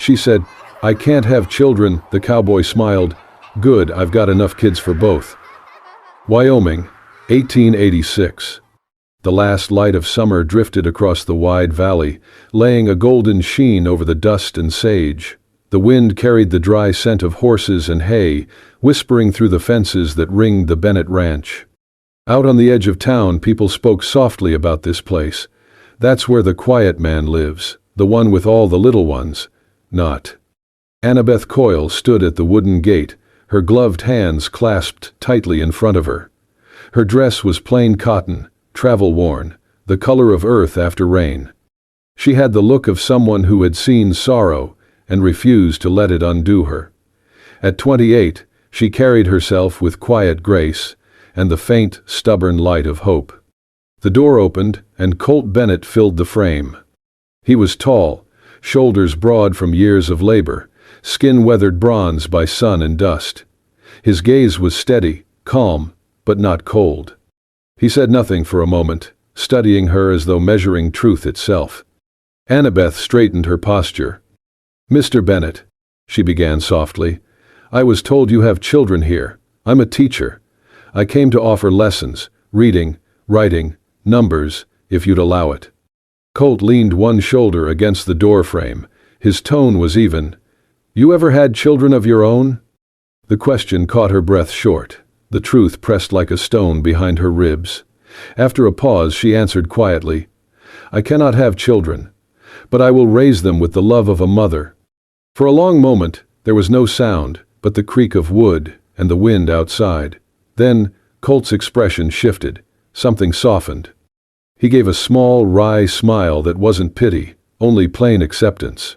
She said, "I can't have children." The cowboy smiled. "Good, I've got enough kids for both." Wyoming, 1886. The last light of summer drifted across the wide valley, laying a golden sheen over the dust and sage. The wind carried the dry scent of horses and hay, whispering through the fences that ringed the Bennett Ranch. Out on the edge of town, people spoke softly about this place. "That's where the quiet man lives, the one with all the little ones." Not. Annabeth Coyle stood at the wooden gate, her gloved hands clasped tightly in front of her. Her dress was plain cotton, travel-worn, the color of earth after rain. She had the look of someone who had seen sorrow and refused to let it undo her. At 28, she carried herself with quiet grace and the faint, stubborn light of hope. The door opened, and Colt Bennett filled the frame. He was tall, shoulders broad from years of labor, skin weathered bronze by sun and dust. His gaze was steady, calm, but not cold. He said nothing for a moment, studying her as though measuring truth itself. Annabeth straightened her posture. "Mr. Bennett," she began softly, "I was told you have children here. I'm a teacher. I came to offer lessons, reading, writing, numbers, if you'd allow it." Colt leaned one shoulder against the doorframe. His tone was even. "You ever had children of your own?" The question caught her breath short. The truth pressed like a stone behind her ribs. After a pause, she answered quietly, "I cannot have children, but I will raise them with the love of a mother." For a long moment, there was no sound but the creak of wood and the wind outside. Then, Colt's expression shifted. Something softened. He gave a small, wry smile that wasn't pity, only plain acceptance.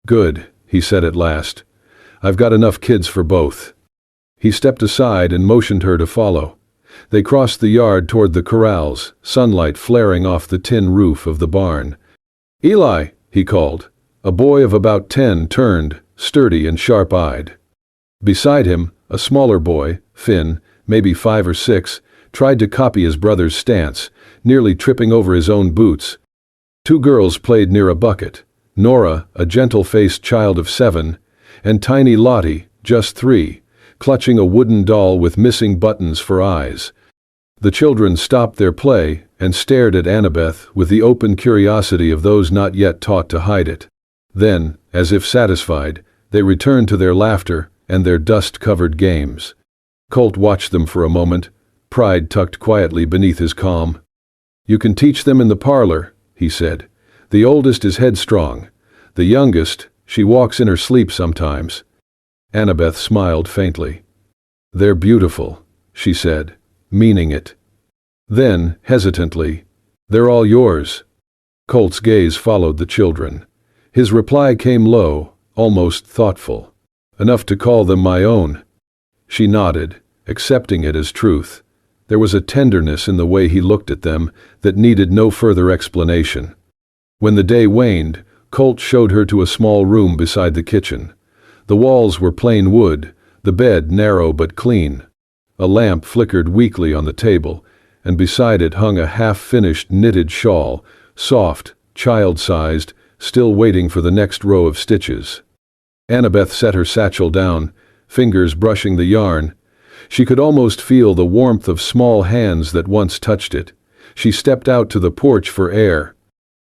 "Good," he said at last. "I've got enough kids for both." He stepped aside and motioned her to follow. They crossed the yard toward the corrals, sunlight flaring off the tin roof of the barn. "Eli," he called. A boy of about 10 turned, sturdy and sharp-eyed. Beside him, a smaller boy, Finn, maybe 5 or 6, tried to copy his brother's stance, nearly tripping over his own boots. Two girls played near a bucket, Nora, a gentle-faced child of 7, and tiny Lottie, just 3, clutching a wooden doll with missing buttons for eyes. The children stopped their play and stared at Annabeth with the open curiosity of those not yet taught to hide it. Then, as if satisfied, they returned to their laughter and their dust-covered games. Colt watched them for a moment, pride tucked quietly beneath his calm. "You can teach them in the parlor," he said. "The oldest is headstrong. The youngest, she walks in her sleep sometimes." Annabeth smiled faintly. "They're beautiful," she said, meaning it. Then, hesitantly, "They're all yours." Colt's gaze followed the children. His reply came low, almost thoughtful. "Enough to call them my own." She nodded, accepting it as truth. There was a tenderness in the way he looked at them that needed no further explanation. When the day waned, Colt showed her to a small room beside the kitchen. The walls were plain wood, the bed narrow but clean. A lamp flickered weakly on the table, and beside it hung a half-finished knitted shawl, soft, child-sized, still waiting for the next row of stitches. Annabeth set her satchel down, fingers brushing the yarn. She could almost feel the warmth of small hands that once touched it. She stepped out to the porch for air.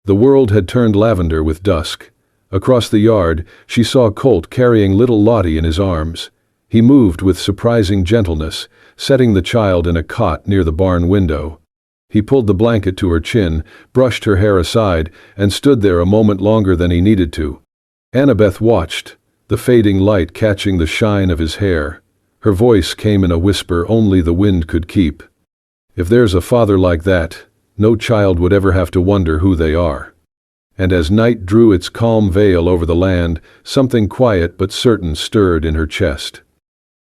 The world had turned lavender with dusk. Across the yard, she saw Colt carrying little Lottie in his arms. He moved with surprising gentleness, setting the child in a cot near the barn window. He pulled the blanket to her chin, brushed her hair aside, and stood there a moment longer than he needed to. Annabeth watched, the fading light catching the shine of his hair. Her voice came in a whisper only the wind could keep. "If there's a father like that, no child would ever have to wonder who they are." And as night drew its calm veil over the land, something quiet but certain stirred in her chest.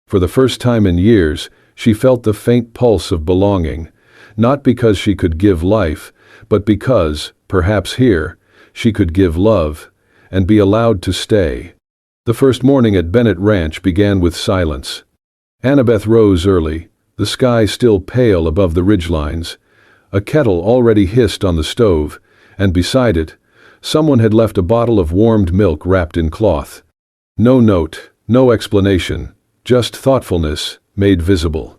For the first time in years, she felt the faint pulse of belonging, not because she could give life, but because, perhaps here, she could give love, and be allowed to stay. The first morning at Bennett Ranch began with silence. Annabeth rose early, the sky still pale above the ridgelines. A kettle already hissed on the stove, and beside it, Someone had left a bottle of warmed milk wrapped in cloth. No note, no explanation, just thoughtfulness made visible.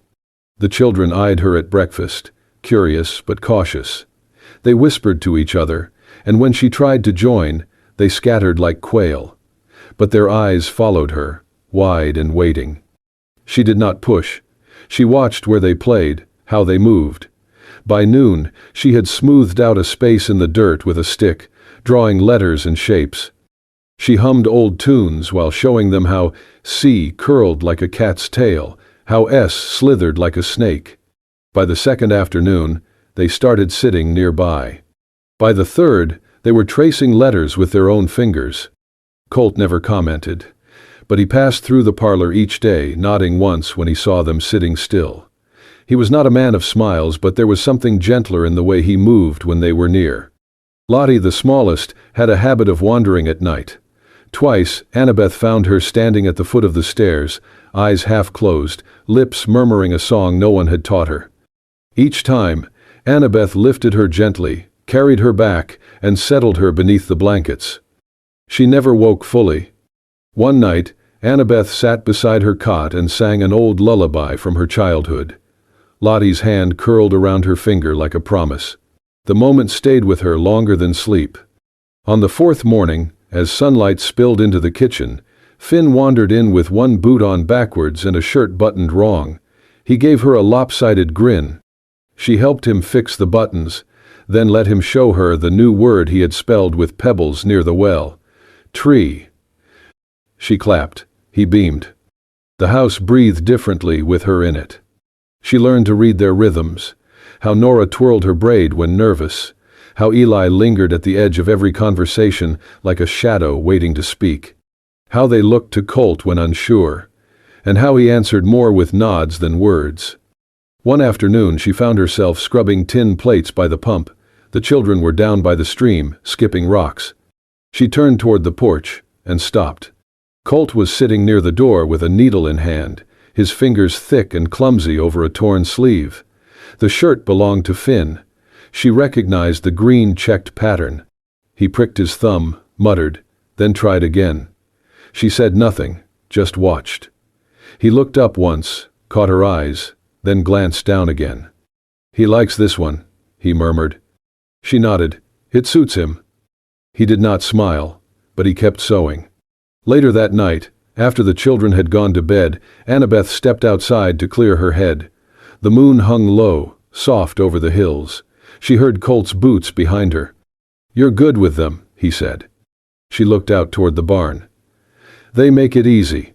The children eyed her at breakfast, curious but cautious. They whispered to each other, and when she tried to join, they scattered like quail. But their eyes followed her, wide and waiting. She did not push. She watched where they played, how they moved. By noon, she had smoothed out a space in the dirt with a stick, drawing letters and shapes. She hummed old tunes while showing them how C curled like a cat's tail, how S slithered like a snake. By the second afternoon, they started sitting nearby. By the third, they were tracing letters with their own fingers. Colt never commented, but he passed through the parlor each day, nodding once when he saw them sitting still. He was not a man of smiles, but there was something gentler in the way he moved when they were near. Lottie, the smallest, had a habit of wandering at night. Twice, Annabeth found her standing at the foot of the stairs, eyes half closed, lips murmuring a song no one had taught her. Each time, Annabeth lifted her gently, carried her back, and settled her beneath the blankets. She never woke fully. One night, Annabeth sat beside her cot and sang an old lullaby from her childhood. Lottie's hand curled around her finger like a promise. The moment stayed with her longer than sleep. On the fourth morning, as sunlight spilled into the kitchen, Finn wandered in with one boot on backwards and a shirt buttoned wrong. He gave her a lopsided grin. She helped him fix the buttons, then let him show her the new word he had spelled with pebbles near the well. Tree. She clapped. He beamed. The house breathed differently with her in it. She learned to read their rhythms, how Nora twirled her braid when nervous, how Eli lingered at the edge of every conversation like a shadow waiting to speak, how they looked to Colt when unsure, and how he answered more with nods than words. One afternoon she found herself scrubbing tin plates by the pump. The children were down by the stream, skipping rocks. She turned toward the porch and stopped. Colt was sitting near the door with a needle in hand, his fingers thick and clumsy over a torn sleeve. The shirt belonged to Finn. She recognized the green checked pattern. He pricked his thumb, muttered, then tried again. She said nothing, just watched. He looked up once, caught her eyes, then glanced down again. "He likes this one," he murmured. She nodded. "It suits him." He did not smile, but he kept sewing. Later that night, after the children had gone to bed, Annabeth stepped outside to clear her head. The moon hung low, soft over the hills. She heard Colt's boots behind her. "You're good with them," he said. She looked out toward the barn. "They make it easy."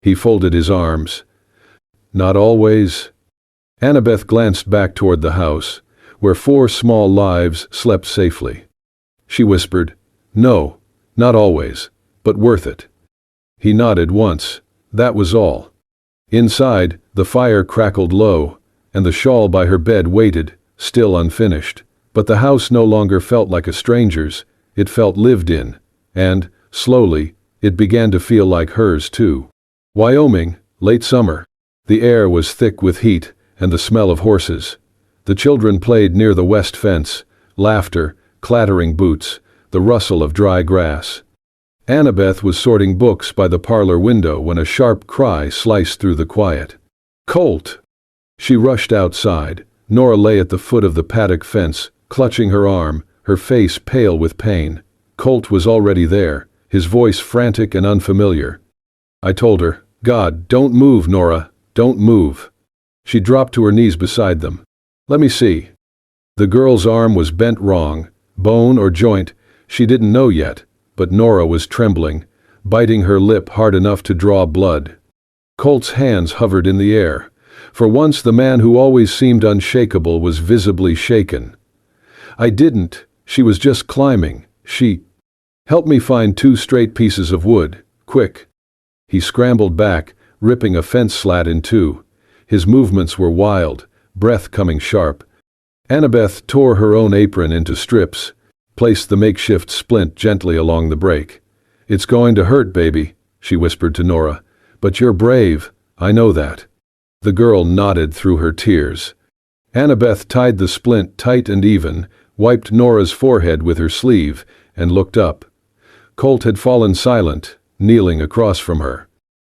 He folded his arms. "Not always." Annabeth glanced back toward the house, where 4 small lives slept safely. She whispered, "No, not always, but worth it." He nodded once. That was all. Inside, the fire crackled low, and the shawl by her bed waited, still unfinished. But the house no longer felt like a stranger's. It felt lived in, and, slowly, it began to feel like hers too. Wyoming, late summer. The air was thick with heat and the smell of horses. The children played near the west fence, laughter, clattering boots, the rustle of dry grass. Annabeth was sorting books by the parlor window when a sharp cry sliced through the quiet. "Colt!" She rushed outside. Nora lay at the foot of the paddock fence, clutching her arm, her face pale with pain. Colt was already there, his voice frantic and unfamiliar. "I told her, God, don't move, Nora, don't move." She dropped to her knees beside them. "Let me see." The girl's arm was bent wrong, bone or joint, she didn't know yet, but Nora was trembling, biting her lip hard enough to draw blood. Colt's hands hovered in the air. For once the man who always seemed unshakable was visibly shaken. "I didn't, she was just climbing, she... Help me find 2 straight pieces of wood, quick." He scrambled back, ripping a fence slat in 2. His movements were wild, breath coming sharp. Annabeth tore her own apron into strips, placed the makeshift splint gently along the break. "It's going to hurt, baby," she whispered to Nora. "But you're brave, I know that." The girl nodded through her tears. Annabeth tied the splint tight and even, wiped Nora's forehead with her sleeve, and looked up. Colt had fallen silent, kneeling across from her.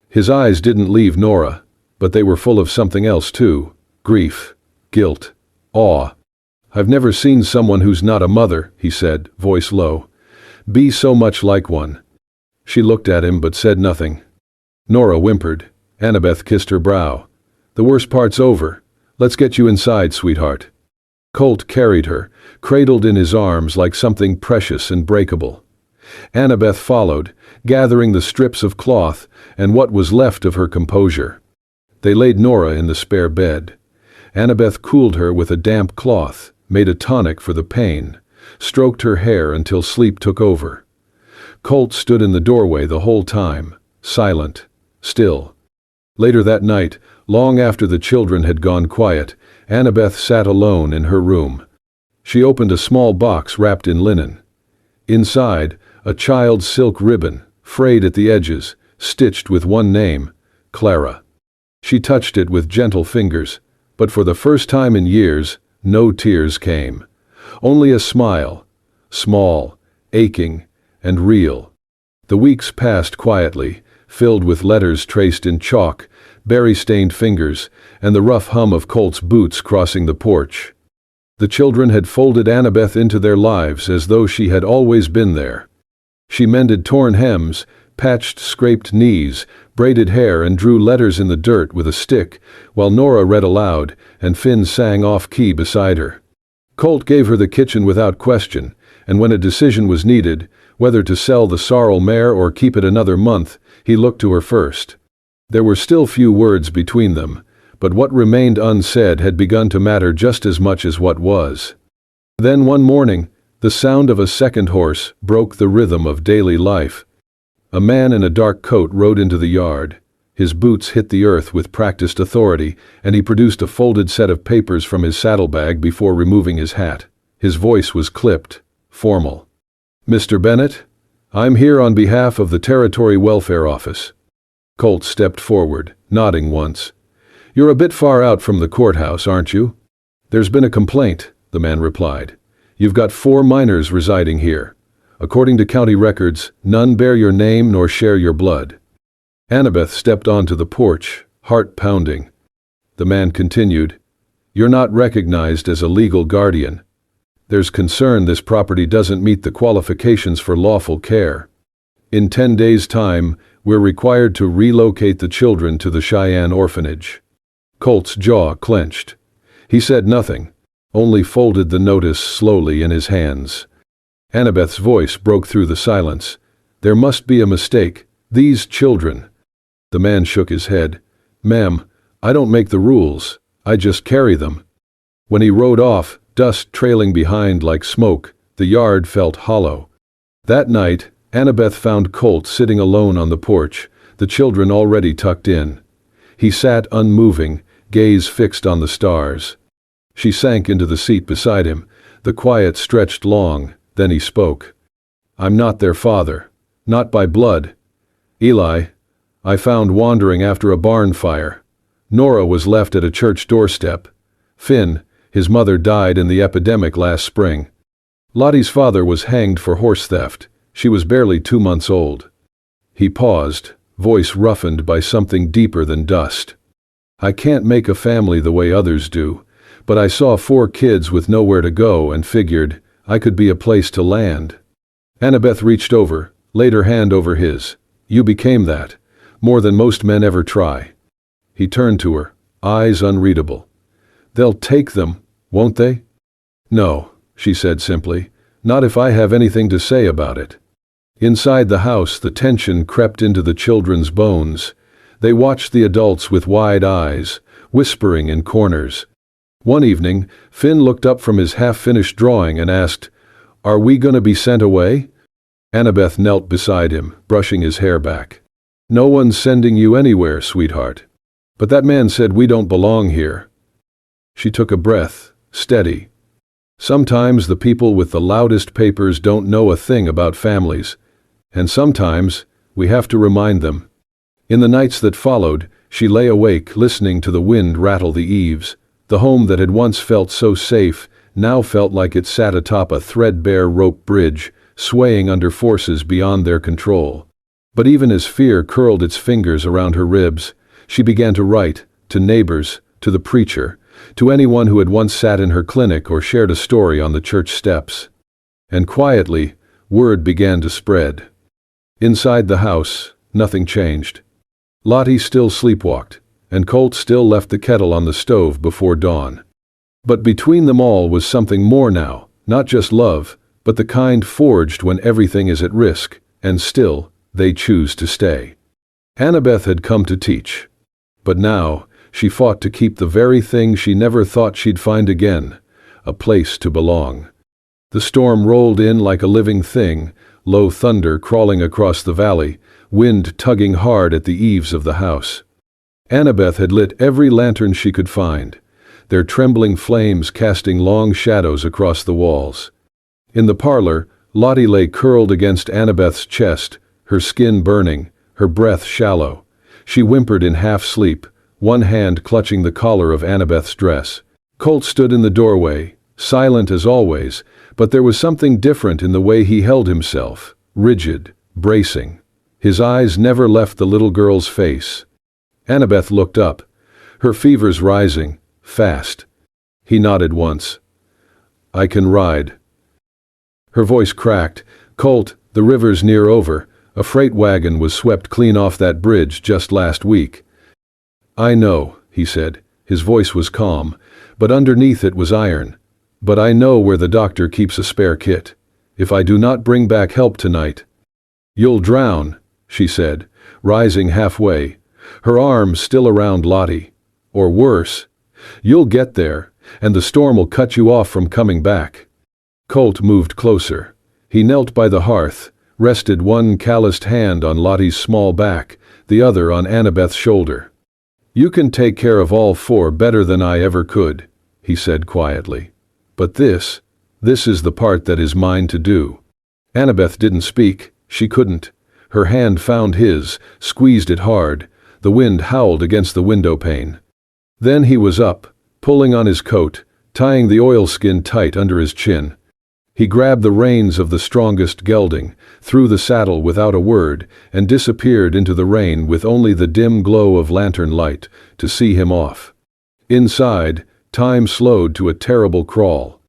His eyes didn't leave Nora, but they were full of something else too: grief, guilt, awe. "I've never seen someone who's not a mother," he said, voice low. "Be so much like one." She looked at him but said nothing. Nora whimpered. Annabeth kissed her brow. "The worst part's over. Let's get you inside, sweetheart." Colt carried her, cradled in his arms like something precious and breakable. Annabeth followed, gathering the strips of cloth and what was left of her composure. They laid Nora in the spare bed. Annabeth cooled her with a damp cloth, made a tonic for the pain, stroked her hair until sleep took over. Colt stood in the doorway the whole time, silent, still. Later that night, long after the children had gone quiet, Annabeth sat alone in her room. She opened a small box wrapped in linen. Inside, a child's silk ribbon, frayed at the edges, stitched with one name: Clara. She touched it with gentle fingers, but for the first time in years, no tears came. Only a smile, small, aching, and real. The weeks passed quietly, filled with letters traced in chalk, berry-stained fingers, and the rough hum of Colt's boots crossing the porch. The children had folded Annabeth into their lives as though she had always been there. She mended torn hems, patched scraped knees, braided hair, and drew letters in the dirt with a stick, while Nora read aloud and Finn sang off-key beside her. Colt gave her the kitchen without question, and when a decision was needed, whether to sell the sorrel mare or keep it another month, he looked to her first. There were still few words between them, but what remained unsaid had begun to matter just as much as what was. Then one morning, the sound of a second horse broke the rhythm of daily life. A man in a dark coat rode into the yard. His boots hit the earth with practiced authority, and he produced a folded set of papers from his saddlebag before removing his hat. His voice was clipped, formal. "Mr. Bennett, I'm here on behalf of the Territory Welfare Office." Colt stepped forward, nodding once. "You're a bit far out from the courthouse, aren't you?" "There's been a complaint," the man replied. "You've got 4 minors residing here. According to county records, none bear your name nor share your blood." Annabeth stepped onto the porch, heart pounding. The man continued, "You're not recognized as a legal guardian. There's concern this property doesn't meet the qualifications for lawful care. In 10 days' time, we're required to relocate the children to the Cheyenne orphanage." Colt's jaw clenched. He said nothing, only folded the notice slowly in his hands. Annabeth's voice broke through the silence. "There must be a mistake. These children—" The man shook his head. "Ma'am, I don't make the rules. I just carry them." When he rode off, dust trailing behind like smoke, the yard felt hollow. That night, Annabeth found Colt sitting alone on the porch, the children already tucked in. He sat unmoving, gaze fixed on the stars. She sank into the seat beside him. The quiet stretched long, then he spoke. "I'm not their father. Not by blood. Eli, I found wandering after a barn fire. Nora was left at a church doorstep. Finn, his mother, died in the epidemic last spring. Lottie's father was hanged for horse theft. She was barely 2 months old." He paused, voice roughened by something deeper than dust. "I can't make a family the way others do, but I saw 4 kids with nowhere to go and figured I could be a place to land." Annabeth reached over, laid her hand over his. "You became that, more than most men ever try." He turned to her, eyes unreadable. "They'll take them, won't they?" "No," she said simply, "not if I have anything to say about it." Inside the house, the tension crept into the children's bones. They watched the adults with wide eyes, whispering in corners. One evening, Finn looked up from his half-finished drawing and asked, "Are we going to be sent away?" Annabeth knelt beside him, brushing his hair back. "No one's sending you anywhere, sweetheart. But that man said we don't belong here." She took a breath, steady. "Sometimes the people with the loudest papers don't know a thing about families, and sometimes we have to remind them." In the nights that followed, she lay awake listening to the wind rattle the eaves. The home that had once felt so safe now felt like it sat atop a threadbare rope bridge, swaying under forces beyond their control. But even as fear curled its fingers around her ribs, she began to write, to neighbors, to the preacher, to anyone who had once sat in her clinic or shared a story on the church steps. And quietly, word began to spread. Inside the house, nothing changed. Lottie still sleepwalked, and Colt still left the kettle on the stove before dawn. But between them all was something more now, not just love, but the kind forged when everything is at risk, and still, they choose to stay. Annabeth had come to teach. But now, she fought to keep the very thing she never thought she'd find again, a place to belong. The storm rolled in like a living thing, low thunder crawling across the valley, wind tugging hard at the eaves of the house. Annabeth had lit every lantern she could find, their trembling flames casting long shadows across the walls. In the parlor, Lottie lay curled against Annabeth's chest, her skin burning, her breath shallow. She whimpered in half-sleep, one hand clutching the collar of Annabeth's dress. Colt stood in the doorway, silent as always, but there was something different in the way he held himself, rigid, bracing. His eyes never left the little girl's face. Annabeth looked up, her fevers rising, fast. He nodded once. "I can ride." Her voice cracked. "Colt, the river's near over. A freight wagon was swept clean off that bridge just last week." "I know," he said. His voice was calm, but underneath it was iron. "But I know where the doctor keeps a spare kit. If I do not bring back help tonight—" "You'll drown," she said, rising halfway, her arms still around Lottie. "Or worse. You'll get there, and the storm will cut you off from coming back." Colt moved closer. He knelt by the hearth, rested one calloused hand on Lottie's small back, the other on Annabeth's shoulder. "You can take care of all four better than I ever could," he said quietly. "But this is the part that is mine to do." Annabeth didn't speak. She couldn't. Her hand found his, squeezed it hard. The wind howled against the window pane. Then he was up, pulling on his coat, tying the oilskin tight under his chin. He grabbed the reins of the strongest gelding, threw the saddle without a word, and disappeared into the rain with only the dim glow of lantern light to see him off. Inside, time slowed to a terrible crawl.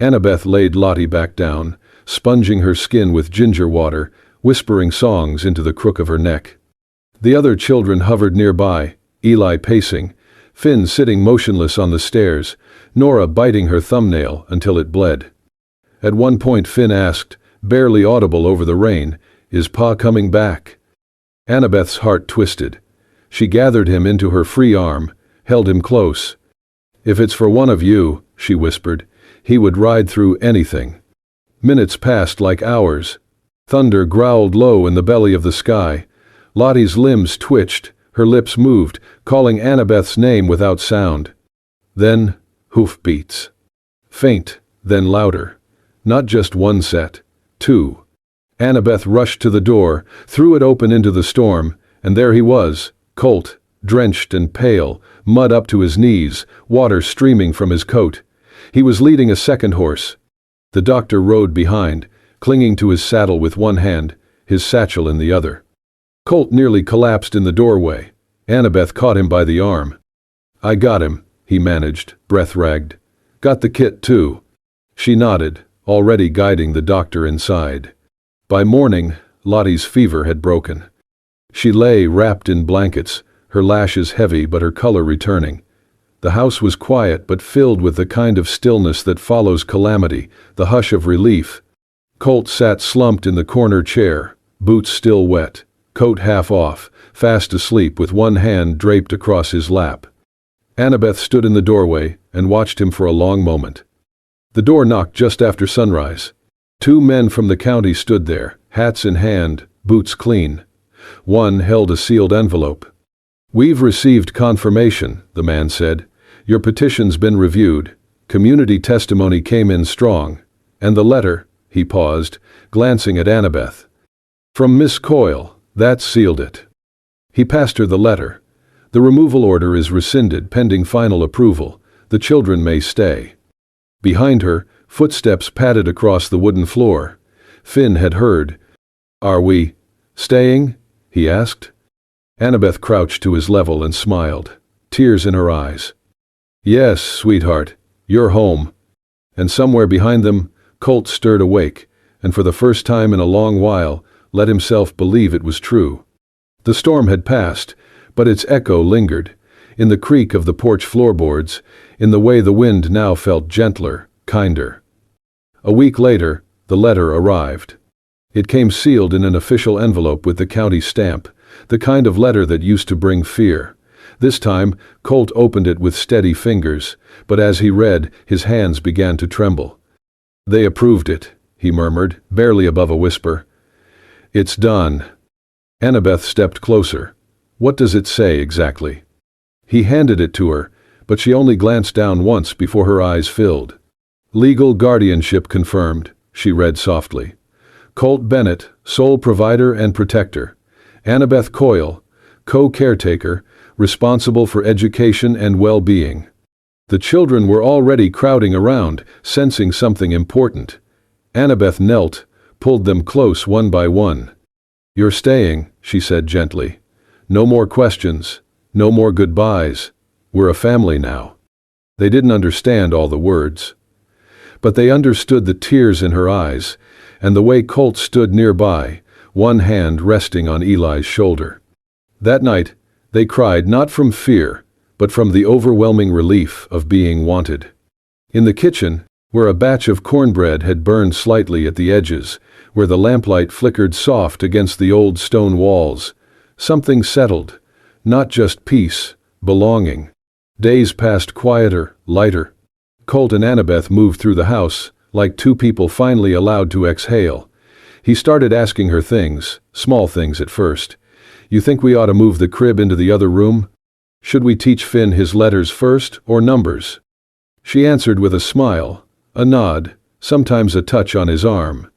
Annabeth laid Lottie back down, sponging her skin with ginger water, whispering songs into the crook of her neck. The other children hovered nearby, Eli pacing, Finn sitting motionless on the stairs, Nora biting her thumbnail until it bled. At one point Finn asked, barely audible over the rain, "Is Pa coming back?" Annabeth's heart twisted. She gathered him into her free arm, held him close. "If it's for one of you," she whispered, "he would ride through anything." Minutes passed like hours. Thunder growled low in the belly of the sky. Lottie's limbs twitched, her lips moved, calling Annabeth's name without sound. Then, hoofbeats. Faint, then louder. Not just one set, two. Annabeth rushed to the door, threw it open into the storm, and there he was, Colt, drenched and pale, mud up to his knees, water streaming from his coat. He was leading a second horse. The doctor rode behind, clinging to his saddle with one hand, his satchel in the other. Colt nearly collapsed in the doorway. Annabeth caught him by the arm. "I got him," he managed, breath ragged. "Got the kit too." She nodded, already guiding the doctor inside. By morning, Lottie's fever had broken. She lay wrapped in blankets, her lashes heavy but her color returning. The house was quiet but filled with the kind of stillness that follows calamity, the hush of relief. Colt sat slumped in the corner chair, boots still wet, coat half off, fast asleep with one hand draped across his lap. Annabeth stood in the doorway and watched him for a long moment. The door knocked just after sunrise. Two men from the county stood there, hats in hand, boots clean. One held a sealed envelope. "We've received confirmation," the man said. "Your petition's been reviewed. Community testimony came in strong. And the letter," he paused, glancing at Annabeth. "From Miss Coyle, that sealed it." He passed her the letter. "The removal order is rescinded pending final approval. The children may stay." Behind her, footsteps padded across the wooden floor. Finn had heard. "Are we staying?" he asked. Annabeth crouched to his level and smiled, tears in her eyes. "Yes, sweetheart, you're home." And somewhere behind them, Colt stirred awake, and for the first time in a long while, let himself believe it was true. The storm had passed, but its echo lingered, in the creak of the porch floorboards, in the way the wind now felt gentler, kinder. A week later, the letter arrived. It came sealed in an official envelope with the county stamp, the kind of letter that used to bring fear. This time, Colt opened it with steady fingers, but as he read, his hands began to tremble. "They approved it," he murmured, barely above a whisper. "It's done." Annabeth stepped closer. "What does it say exactly?" He handed it to her, but she only glanced down once before her eyes filled. "Legal guardianship confirmed," she read softly. "Colt Bennett, sole provider and protector. Annabeth Coyle, co-caretaker, responsible for education and well-being." The children were already crowding around, sensing something important. Annabeth knelt, pulled them close one by one. "You're staying," she said gently. "No more questions. No more goodbyes. We're a family now." They didn't understand all the words, but they understood the tears in her eyes, and the way Colt stood nearby, one hand resting on Eli's shoulder. That night, they cried not from fear, but from the overwhelming relief of being wanted. In the kitchen, where a batch of cornbread had burned slightly at the edges, where the lamplight flickered soft against the old stone walls, something settled. Not just peace, belonging. Days passed quieter, lighter. Colt and Annabeth moved through the house, like two people finally allowed to exhale. He started asking her things, small things at first. "You think we ought to move the crib into the other room? Should we teach Finn his letters first, or numbers?" She answered with a smile, a nod, sometimes a touch on his arm.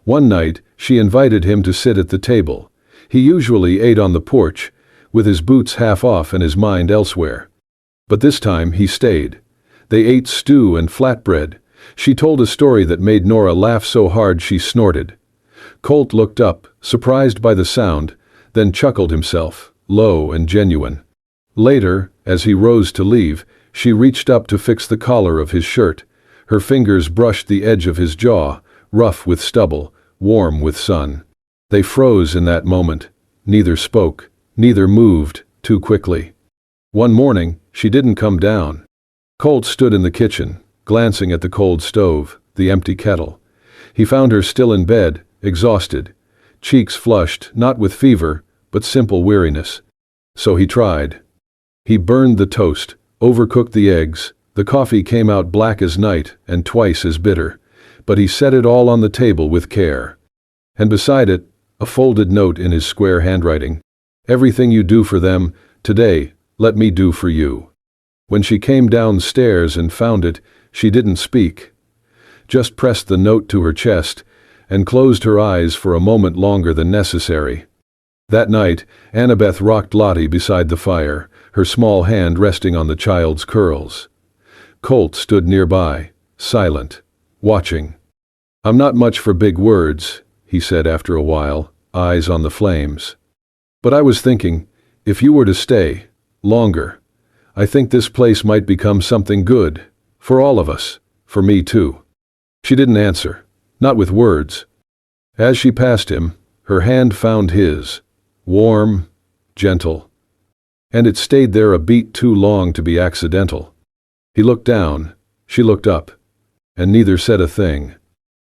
One night, she invited him to sit at the table. He usually ate on the porch, with his boots half off and his mind elsewhere. But this time he stayed. They ate stew and flatbread. She told a story that made Nora laugh so hard she snorted. Colt looked up, surprised by the sound, then chuckled himself, low and genuine. Later, as he rose to leave, she reached up to fix the collar of his shirt. Her fingers brushed the edge of his jaw, rough with stubble, warm with sun. They froze in that moment. Neither spoke. Neither moved, too quickly. One morning, she didn't come down. Colt stood in the kitchen, glancing at the cold stove, the empty kettle. He found her still in bed, exhausted, cheeks flushed, not with fever, but simple weariness. So he tried. He burned the toast, overcooked the eggs, the coffee came out black as night and twice as bitter, but he set it all on the table with care. And beside it, a folded note in his square handwriting. "Everything you do for them, today, let me do for you." When she came downstairs and found it, she didn't speak. Just pressed the note to her chest and closed her eyes for a moment longer than necessary. That night, Annabeth rocked Lottie beside the fire, her small hand resting on the child's curls. Colt stood nearby, silent, watching. "I'm not much for big words," he said after a while, eyes on the flames. "But I was thinking, if you were to stay longer, I think this place might become something good, for all of us, for me too." She didn't answer, not with words. As she passed him, her hand found his, warm, gentle. And it stayed there a beat too long to be accidental. He looked down, she looked up, and neither said a thing.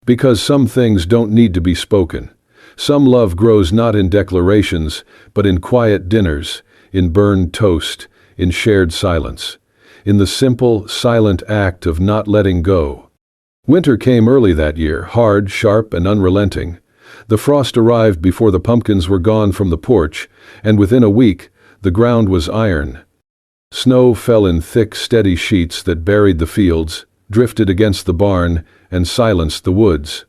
Because some things don't need to be spoken. Some love grows not in declarations, but in quiet dinners, in burned toast, in shared silence, in the simple, silent act of not letting go. Winter came early that year, hard, sharp, and unrelenting. The frost arrived before the pumpkins were gone from the porch, and within a week, the ground was iron. Snow fell in thick, steady sheets that buried the fields, drifted against the barn, and silenced the woods.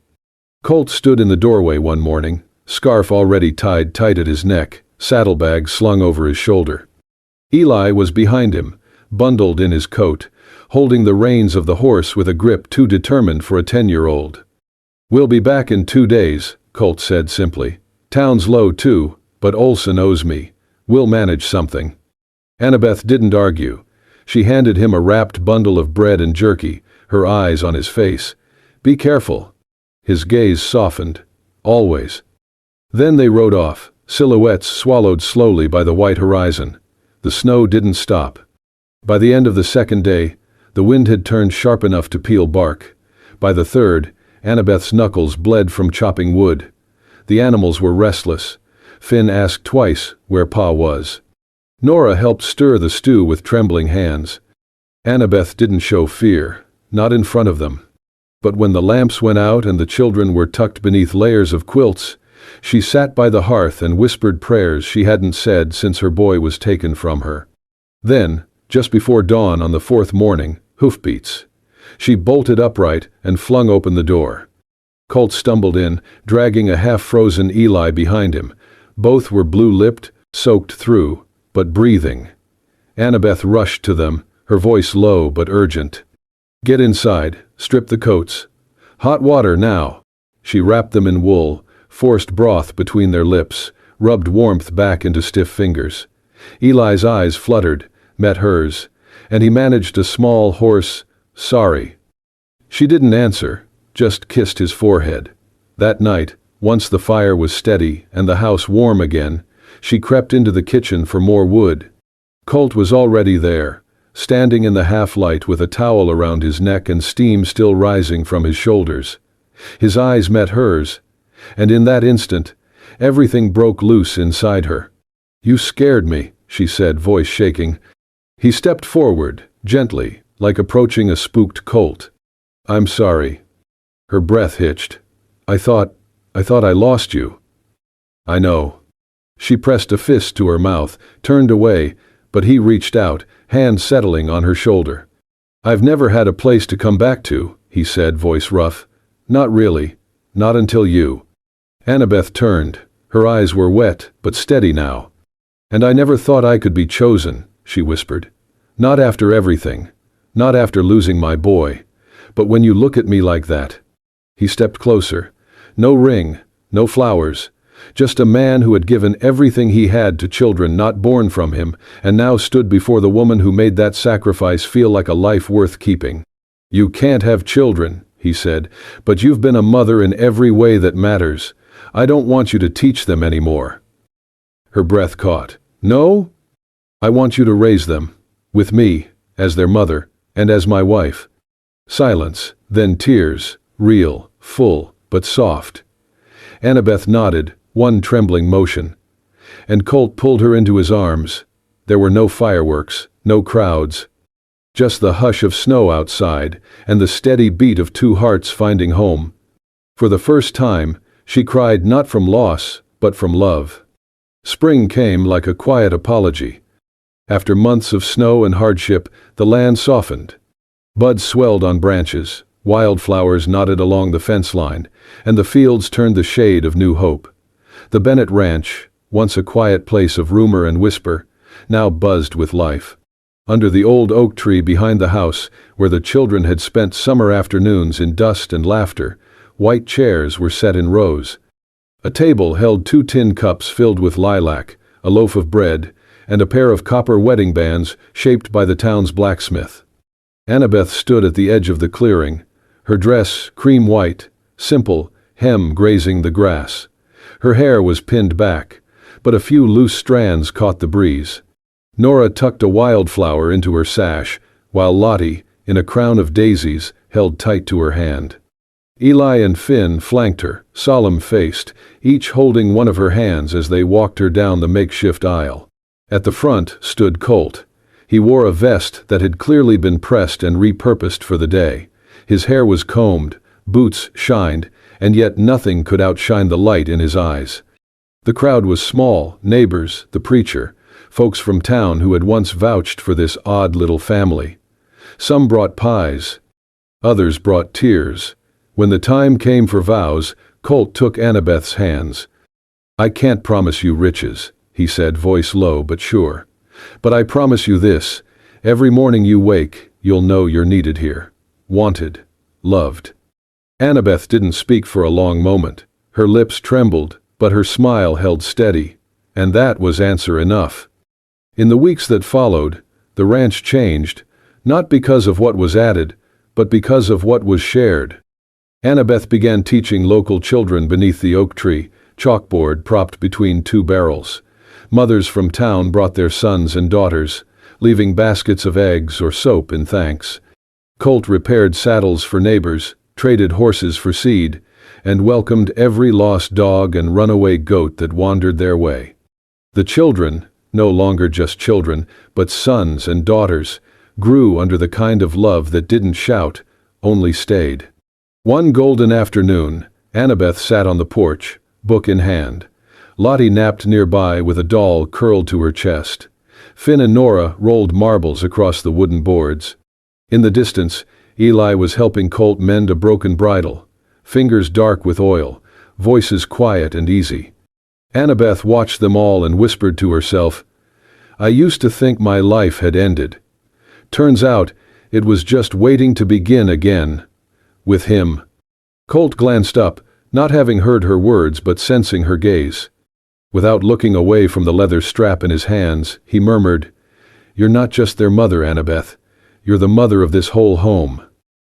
Colt stood in the doorway one morning, scarf already tied tight at his neck, saddlebag slung over his shoulder. Eli was behind him, bundled in his coat, holding the reins of the horse with a grip too determined for a 10-year-old. We'll be back in 2 days, Colt said simply. Town's low too, but Olson owes me. We'll manage something. Annabeth didn't argue. She handed him a wrapped bundle of bread and jerky, her eyes on his face. Be careful. His gaze softened. Always. Then they rode off, silhouettes swallowed slowly by the white horizon. The snow didn't stop. By the end of the second day, the wind had turned sharp enough to peel bark. By the third, Annabeth's knuckles bled from chopping wood. The animals were restless. Finn asked twice where Pa was. Nora helped stir the stew with trembling hands. Annabeth didn't show fear, not in front of them. But when the lamps went out and the children were tucked beneath layers of quilts, she sat by the hearth and whispered prayers she hadn't said since her boy was taken from her. Then, just before dawn on the fourth morning, hoofbeats. She bolted upright and flung open the door. Colt stumbled in, dragging a half-frozen Eli behind him. Both were blue-lipped, soaked through, but breathing. Annabeth rushed to them, her voice low but urgent. Get inside, strip the coats. Hot water now. She wrapped them in wool, forced broth between their lips, rubbed warmth back into stiff fingers. Eli's eyes fluttered, met hers, and he managed a small, hoarse, sorry. She didn't answer, just kissed his forehead. That night, once the fire was steady and the house warm again, she crept into the kitchen for more wood. Colt was already there, standing in the half-light with a towel around his neck and steam still rising from his shoulders. His eyes met hers, and in that instant, everything broke loose inside her. You scared me, she said, voice shaking. He stepped forward, gently, like approaching a spooked colt. I'm sorry. Her breath hitched. I thought I lost you. I know. She pressed a fist to her mouth, turned away, but he reached out, hand settling on her shoulder. I've never had a place to come back to, he said, voice rough. Not really. Not until you. Annabeth turned. Her eyes were wet, but steady now. And I never thought I could be chosen, she whispered. Not after everything. Not after losing my boy. But when you look at me like that. He stepped closer. No ring, no flowers. Just a man who had given everything he had to children not born from him, and now stood before the woman who made that sacrifice feel like a life worth keeping. You can't have children, he said, but you've been a mother in every way that matters. I don't want you to teach them anymore. Her breath caught. No? I want you to raise them. With me, as their mother, and as my wife. Silence, then tears, real, full, but soft. Annabeth nodded, one trembling motion. And Colt pulled her into his arms. There were no fireworks, no crowds. Just the hush of snow outside, and the steady beat of two hearts finding home. For the first time, she cried not from loss, but from love. Spring came like a quiet apology. After months of snow and hardship, the land softened. Buds swelled on branches, wildflowers nodded along the fence line, and the fields turned the shade of new hope. The Bennett Ranch, once a quiet place of rumor and whisper, now buzzed with life. Under the old oak tree behind the house, where the children had spent summer afternoons in dust and laughter, white chairs were set in rows. A table held 2 tin cups filled with lilac, a loaf of bread, and a pair of copper wedding bands shaped by the town's blacksmith. Annabeth stood at the edge of the clearing, her dress cream white, simple, hem grazing the grass. Her hair was pinned back, but a few loose strands caught the breeze. Nora tucked a wildflower into her sash, while Lottie, in a crown of daisies, held tight to her hand. Eli and Finn flanked her, solemn-faced, each holding one of her hands as they walked her down the makeshift aisle. At the front stood Colt. He wore a vest that had clearly been pressed and repurposed for the day. His hair was combed, boots shined, and yet nothing could outshine the light in his eyes. The crowd was small, neighbors, the preacher, folks from town who had once vouched for this odd little family. Some brought pies. Others brought tears. When the time came for vows, Colt took Annabeth's hands. I can't promise you riches, he said, voice low but sure. But I promise you this, every morning you wake, you'll know you're needed here. Wanted. Loved. Annabeth didn't speak for a long moment. Her lips trembled, but her smile held steady, and that was answer enough. In the weeks that followed, the ranch changed, not because of what was added, but because of what was shared. Annabeth began teaching local children beneath the oak tree, chalkboard propped between two barrels. Mothers from town brought their sons and daughters, leaving baskets of eggs or soap in thanks. Colt repaired saddles for neighbors, traded horses for seed, and welcomed every lost dog and runaway goat that wandered their way. The children, no longer just children, but sons and daughters, grew under the kind of love that didn't shout, only stayed. One golden afternoon, Annabeth sat on the porch, book in hand. Lottie napped nearby with a doll curled to her chest. Finn and Nora rolled marbles across the wooden boards. In the distance, Eli was helping Colt mend a broken bridle, fingers dark with oil, voices quiet and easy. Annabeth watched them all and whispered to herself, "I used to think my life had ended. Turns out, it was just waiting to begin again. With him." Colt glanced up, not having heard her words but sensing her gaze. Without looking away from the leather strap in his hands, he murmured, "You're not just their mother, Annabeth. You're the mother of this whole home."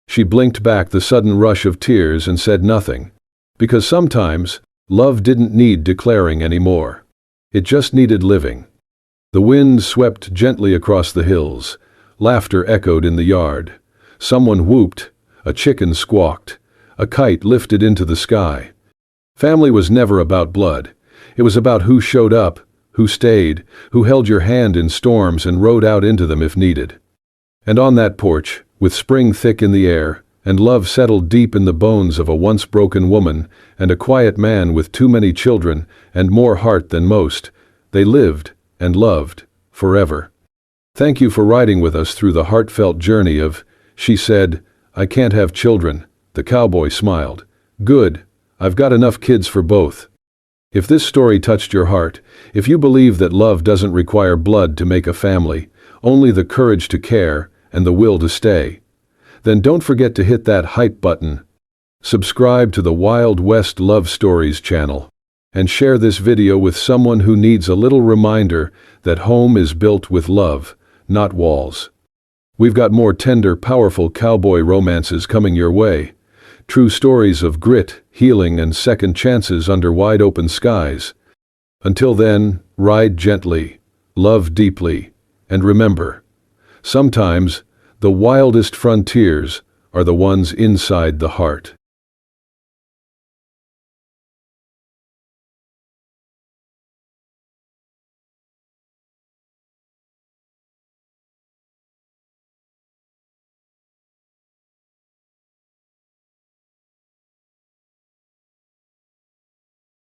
She blinked back the sudden rush of tears and said nothing, because sometimes love didn't need declaring anymore. It just needed living. The wind swept gently across the hills. Laughter echoed in the yard. Someone whooped, a chicken squawked, a kite lifted into the sky. Family was never about blood. It was about who showed up, who stayed, who held your hand in storms and rode out into them if needed. And on that porch, with spring thick in the air, and love settled deep in the bones of a once broken woman and a quiet man with too many children and more heart than most, they lived and loved forever. "Thank you for riding with us through the heartfelt journey of," she said, "I can't have children." The cowboy smiled. "Good, I've got enough kids for both." If this story touched your heart, if you believe that love doesn't require blood to make a family, only the courage to care and the will to stay, then don't forget to hit that hype button, subscribe to the Wild West Love Stories channel, and share this video with someone who needs a little reminder that home is built with love, not walls. We've got more tender, powerful cowboy romances coming your way. True stories of grit, healing, and second chances under wide open skies. Until then, ride gently, love deeply, and remember, sometimes the wildest frontiers are the ones inside the heart.